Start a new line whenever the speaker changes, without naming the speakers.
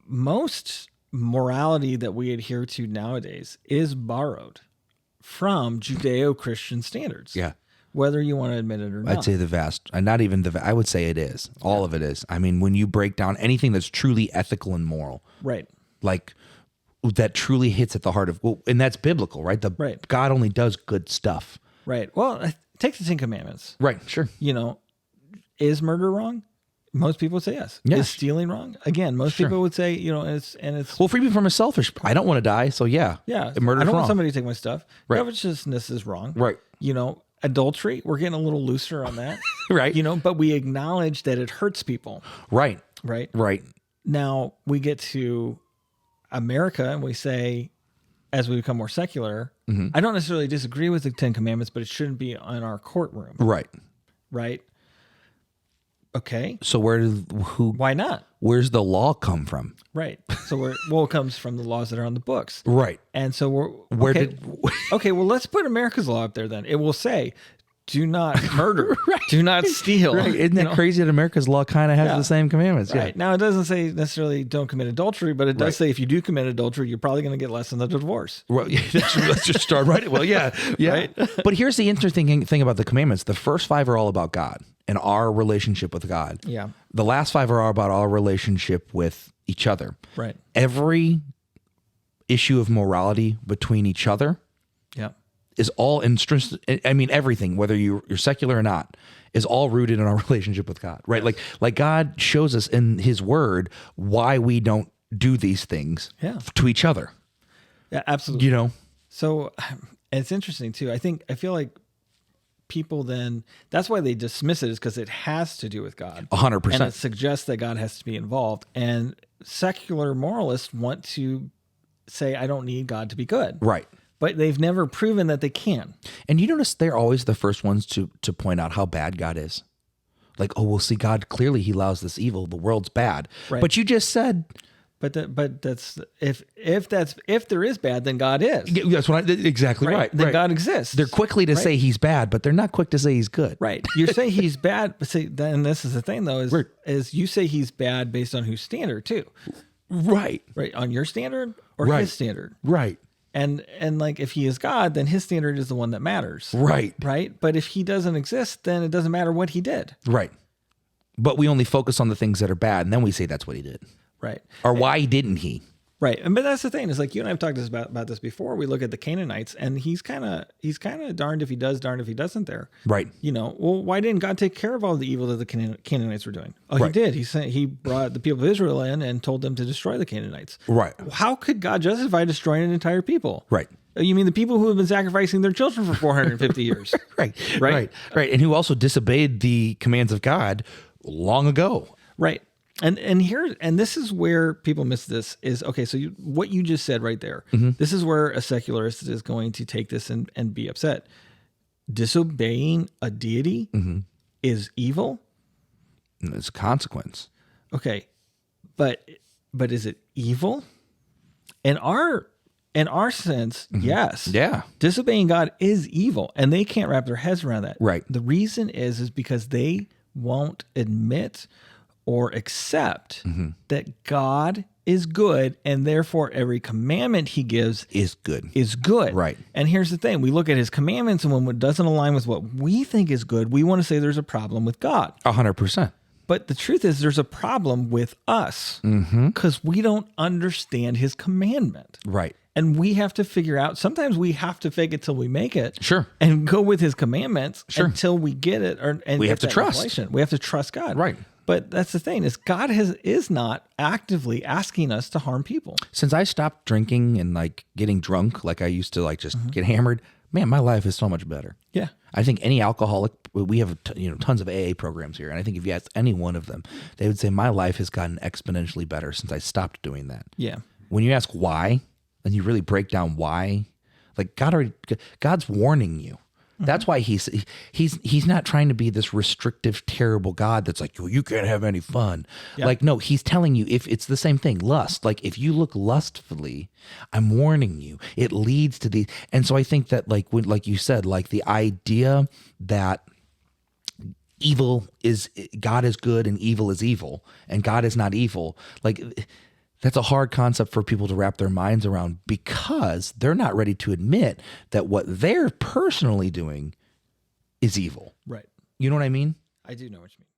most morality that we adhere to nowadays is borrowed from Judeo-Christian standards.
Yeah.
Whether you want to admit it or not.
I'd say the vast, not even I would say it is. All of it is. I mean, when you break down anything that's truly ethical and moral,
Right.
like that truly hits at the heart of, well, and that's biblical, right?
Right.
God only does good stuff.
Right. Well, take the Ten Commandments.
Right. Sure.
Is murder wrong? Most people would say yes.
Yes.
Is stealing wrong? Again, most people would say, it's
Well, free me from a selfish. I don't want to die, so yeah. Murder's
I don't
wrong.
want somebody to take my stuff.
Right.
Covetousness is wrong.
Right.
Adultery, we're getting a little looser on that.
Right.
But we acknowledge that it hurts people.
Right.
Right.
Right.
Now we get to America and we say, as we become more secular, I don't necessarily disagree with the Ten Commandments, but it shouldn't be in our courtroom.
Right.
Right. Okay.
So
Why not?
Where's the law come from?
Right. So it comes from the laws that are on the books.
Right.
And so okay, well, let's put America's law up there then. It will say, do not murder,
Right.
do not steal.
Right. Isn't that crazy that America's law kind of has the same commandments?
Right.
Yeah.
Now, it doesn't say necessarily don't commit adultery, but it does say if you do commit adultery, you're probably going to get less than the divorce.
Well, let's just start right. Well, yeah.
Right?
But here's the interesting thing about the commandments. The first 5 are all about God and our relationship with God.
Yeah.
The last 5 are about our relationship with each other.
Right.
Every issue of morality between each other
Yeah.
is all everything, whether you're secular or not, is all rooted in our relationship with God, right? Like God shows us in his word why we don't do these things to each other.
Yeah, absolutely. So it's interesting too. I feel like people then, that's why they dismiss it, is because it has to do with God.
100%.
And it suggests that God has to be involved. And secular moralists want to say, I don't need God to be good.
Right.
But they've never proven that they can.
And you notice they're always the first ones to point out how bad God is. Like, oh, well, see, God, clearly he allows this evil. The world's bad.
Right.
But you just said...
But that's if there is bad, then God is.
That's what exactly right.
Then God exists.
They're quickly to say he's bad, but they're not quick to say he's good.
Right. You say he's bad, but then this is the thing though, is you say he's bad based on whose standard too.
Right.
Right. On your standard or his standard.
Right.
And like if he is God, then his standard is the one that matters.
Right.
Right. But if he doesn't exist, then it doesn't matter what he did.
Right. But we only focus on the things that are bad, and then we say that's what he did.
Right.
Or why didn't he?
Right. But that's the thing. Is like you and I have talked about this before. We look at the Canaanites, and he's kind of darned if he does, darned if he doesn't there.
Right.
Well, why didn't God take care of all the evil that the Canaanites were doing? Oh, he did. He brought the people of Israel in and told them to destroy the Canaanites.
Right.
How could God justify destroying an entire people?
Right.
You mean the people who have been sacrificing their children for 450 years?
Right. And who also disobeyed the commands of God long ago.
Right. And this is where people miss this is, okay, so what you just said right there, this is where a secularist is going to take this and be upset. Disobeying a deity is evil?
It's a consequence.
Okay. But is it evil? In our sense, yes.
Yeah.
Disobeying God is evil, and they can't wrap their heads around that.
Right.
The reason is because they won't admit or accept that God is good, and therefore every commandment he gives
is good.
Right. And here's the thing. We look at his commandments, and when it doesn't align with what we think is good, we want to say there's a problem with God.
100%.
But the truth is there's a problem with us because we don't understand his commandment.
Right.
And we have to figure out, sometimes we have to fake it till we make it.
Sure.
And go with his commandments until we get it. And
we have to trust.
Revelation. We have to trust God.
Right.
But that's the thing, is God is not actively asking us to harm people.
Since I stopped drinking and like getting drunk, like I used to like just get hammered, man, my life is so much better.
Yeah.
I think any alcoholic, we have tons of AA programs here. And I think if you ask any one of them, they would say my life has gotten exponentially better since I stopped doing that.
Yeah.
When you ask why, and you really break down why, like God's warning you. That's why he's not trying to be this restrictive, terrible God that's like, well, you can't have any fun. Yeah. Like, no, he's telling you, if it's the same thing, lust. Like, if you look lustfully, I'm warning you. It leads to the, and so I think that like you said, like the idea that God is good and evil is evil, and God is not evil, like That's a hard concept for people to wrap their minds around because they're not ready to admit that what they're personally doing is evil.
Right.
You know what I mean?
I do know what you mean.